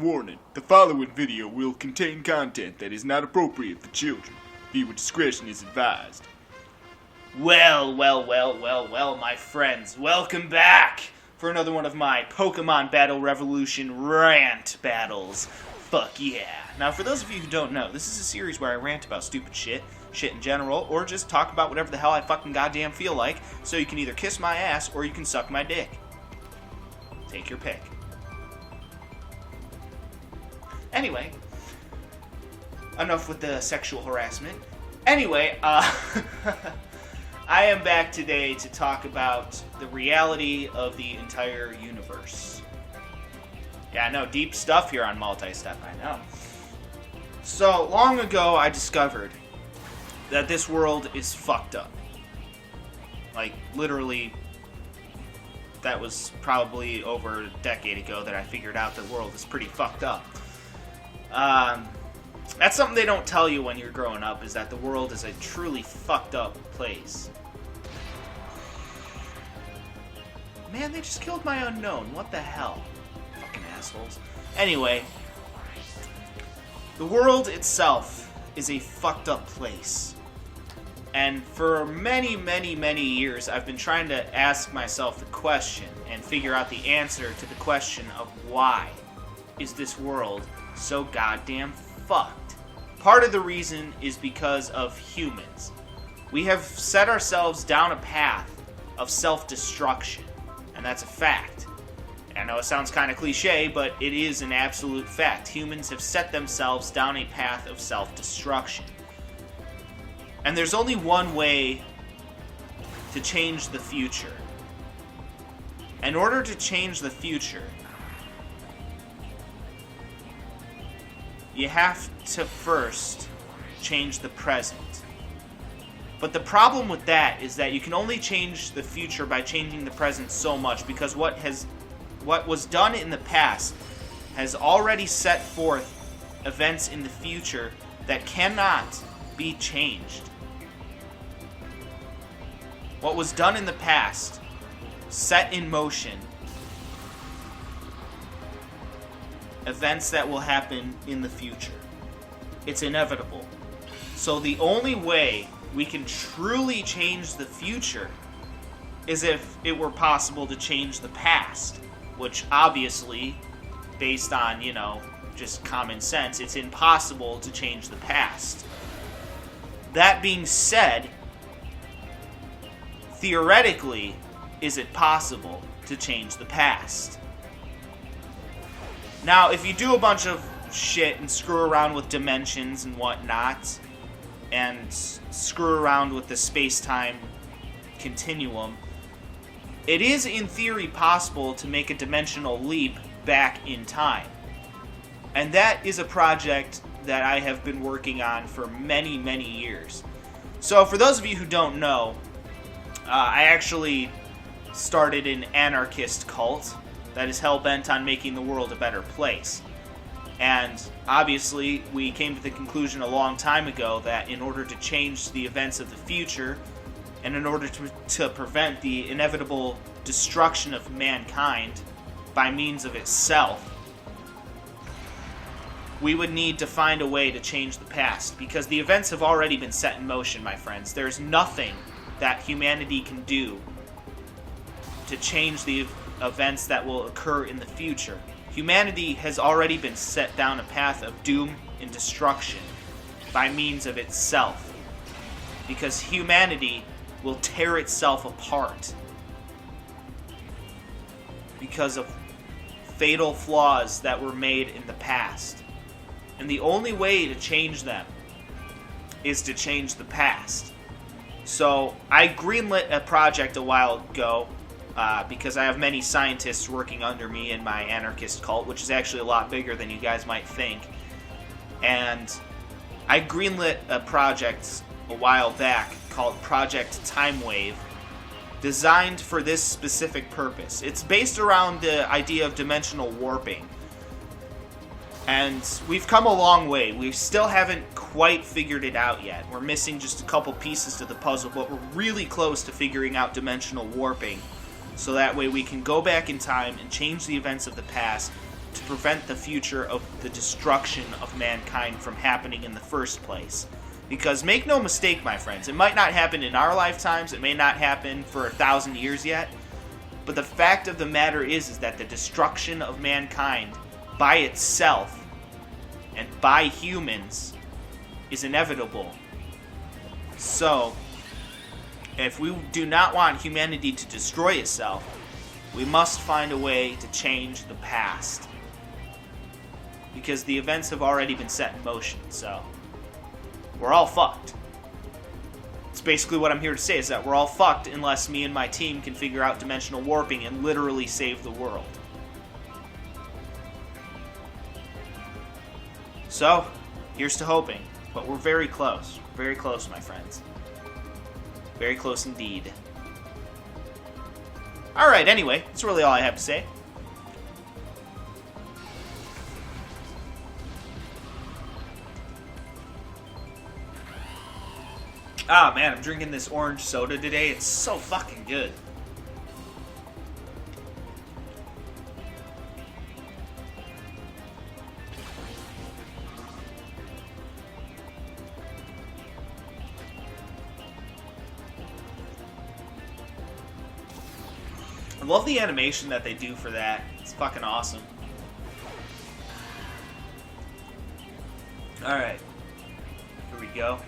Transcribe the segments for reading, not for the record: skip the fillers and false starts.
Warning, the following video will contain content that is not appropriate for children. Viewer discretion is advised. Well, my friends. Welcome back for another one of my Pokemon Battle Revolution rant battles. Fuck yeah. Now, for those of you who don't know, this is a series where I rant about stupid shit in general, or just talk about whatever the hell I fucking goddamn feel like, so you can either kiss my ass or you can suck my dick. Take your pick. Anyway, enough with the sexual harassment. Anyway, I am back today to talk about the reality of the entire universe. Yeah, I know, deep stuff here on Multi-Step, I know. So, long ago I discovered that this world is fucked up. Like, literally, that was probably over a decade ago that I figured out the world is pretty fucked up. That's something they don't tell you when you're growing up, is that the world is a truly fucked up place. Man, they just killed my unknown. What the hell? Fucking assholes. Anyway, the world itself is a fucked up place. And for many years, I've been trying to ask myself the question and figure out the answer to the question of why is this world so goddamn fucked. Part of the reason is because of humans. We have set ourselves down a path of self-destruction, and that's a fact. I know it sounds kind of cliche, but it is an absolute fact. Humans have set themselves down a path of self-destruction. And there's only one way to change the future. In order to change the future, you have to first change the present. But the problem with that is that you can only change the future by changing the present so much, because what was done in the past has already set forth events in the future that cannot be changed. What was done in the past set in motion events that will happen in the future. It's inevitable. So the only way we can truly change the future is if it were possible to change the past, which obviously, based on, just common sense, it's impossible to change the past. That being said, theoretically, is it possible to change the past? Now, if you do a bunch of shit and screw around with dimensions and whatnot, and screw around with the space-time continuum, it is in theory possible to make a dimensional leap back in time. And that is a project that I have been working on for many years. So for those of you who don't know, I actually started an anarchist cult that is hell-bent on making the world a better place. And obviously, we came to the conclusion a long time ago that in order to change the events of the future, and in order to prevent the inevitable destruction of mankind by means of itself, we would need to find a way to change the past, because the events have already been set in motion, my friends. There's nothing that humanity can do to change the events that will occur in the future. Humanity has already been set down a path of doom and destruction by means of itself, because humanity will tear itself apart because of fatal flaws that were made in the past. And the only way to change them is to change the past. So I greenlit a project a while ago because I have many scientists working under me in my anarchist cult, which is actually a lot bigger than you guys might think. And I greenlit a project a while back called Project Time Wave, designed for this specific purpose. It's based around the idea of dimensional warping. And we've come a long way. We still haven't quite figured it out yet. We're missing just a couple pieces to the puzzle, but we're really close to figuring out dimensional warping. So that way we can go back in time and change the events of the past to prevent the future of the destruction of mankind from happening in the first place. Because make no mistake, my friends, it might not happen in our lifetimes, it may not happen for 1,000 years yet, but the fact of the matter is that the destruction of mankind by itself and by humans is inevitable. So, if we do not want humanity to destroy itself, we must find a way to change the past. Because the events have already been set in motion, so we're all fucked. It's basically what I'm here to say, is that we're all fucked unless me and my team can figure out dimensional warping and literally save the world. So, here's to hoping. But we're very close. Very close, my friends. Very close indeed. Alright, anyway, that's really all I have to say. Ah, man, I'm drinking this orange soda today. It's so fucking good. I love the animation that they do for that. It's fucking awesome. Alright. Here we go.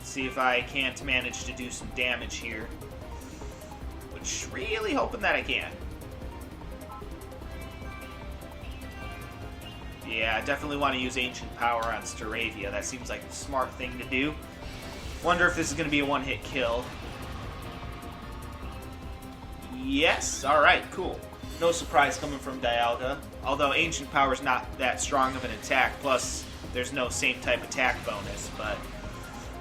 See if I can't manage to do some damage here. Which, really hoping that I can. Yeah, I definitely want to use Ancient Power on Staravia. That seems like the smart thing to do. Wonder if this is going to be a one-hit kill. Yes, alright, cool. No surprise coming from Dialga. Although Ancient Power is not that strong of an attack, plus there's no same type attack bonus, but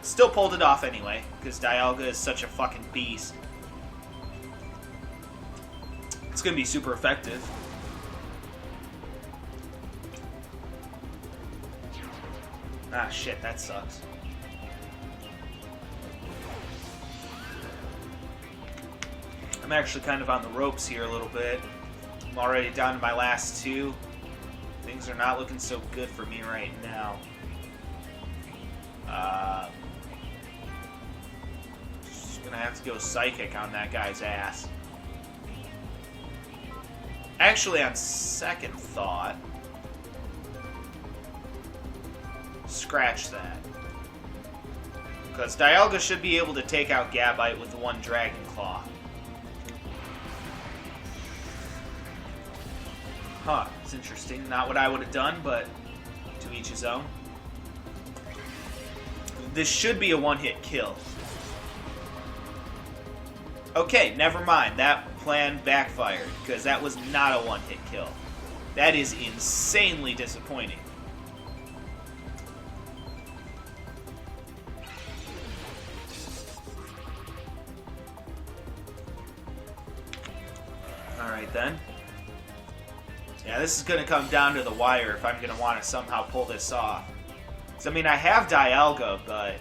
still pulled it off anyway, because Dialga is such a fucking beast. It's going to be super effective. Ah, shit, that sucks. I'm actually kind of on the ropes here a little bit. I'm already down to my last two. Things are not looking so good for me right now. Just gonna have to go Psychic on that guy's ass. Actually, on second thought, scratch that. Because Dialga should be able to take out Gabite with one Dragon Claw. Huh, it's interesting. Not what I would have done, but to each his own. This should be a one-hit kill. Okay, never mind. That plan backfired, because that was not a one-hit kill. That is insanely disappointing. Alright then. Yeah, this is going to come down to the wire if I'm going to want to somehow pull this off. So, I mean, I have Dialga, but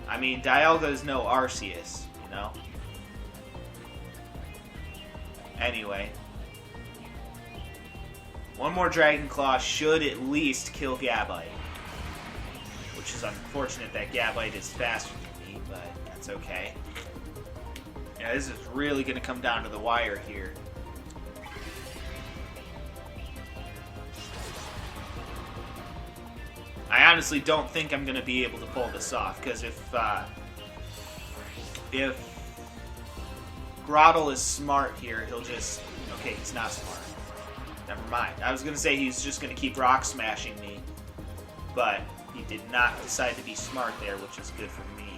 I mean, Dialga is no Arceus, you know? Anyway. One more Dragon Claw should at least kill Gabite. Which is unfortunate that Gabite is faster than me, but that's okay. Yeah, this is really going to come down to the wire here. I honestly don't think I'm going to be able to pull this off, because if Groddle is smart here, he'll just... Okay, he's not smart. Never mind. I was going to say he's just going to keep rock smashing me, but he did not decide to be smart there, which is good for me.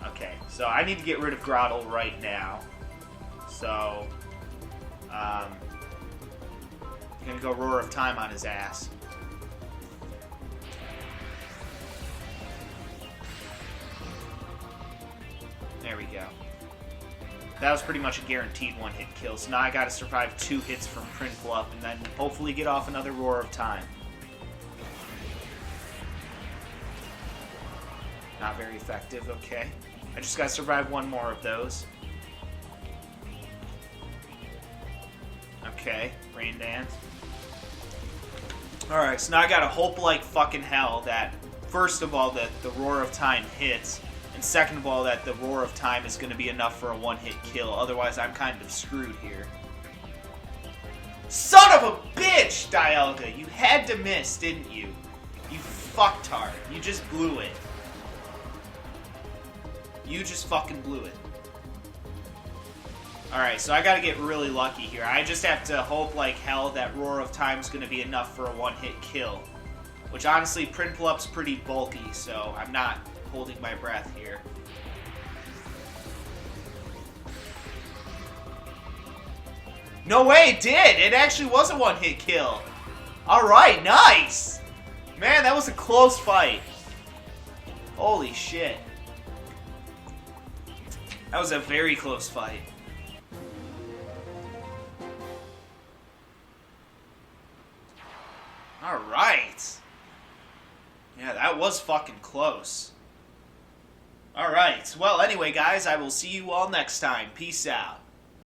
Okay, so I need to get rid of Groddle right now. So, I'm going to go Roar of Time on his ass. There we go. That was pretty much a guaranteed one-hit kill, so now I gotta survive 2 hits from Prinplup and then hopefully get off another Roar of Time. Not very effective, okay. I just gotta survive 1 more of those. Okay, Rain Dance. Alright, so now I gotta hope like fucking hell that, first of all, that the Roar of Time hits, and second of all, that the Roar of Time is gonna be enough for a one-hit kill. Otherwise, I'm kind of screwed here. Son of a bitch, Dialga! You had to miss, didn't you? You fucktard. You just blew it. You just fucking blew it. Alright, so I gotta get really lucky here. I just have to hope like hell that Roar of Time is gonna be enough for a one-hit kill. Which honestly, Prinplup's pretty bulky, so I'm not holding my breath here. No way, it did! It actually was a one-hit kill. Alright, nice! Man, that was a close fight. Holy shit. That was a very close fight. Alright. Yeah, that was fucking close. Alright. Well, anyway, guys, I will see you all next time. Peace out.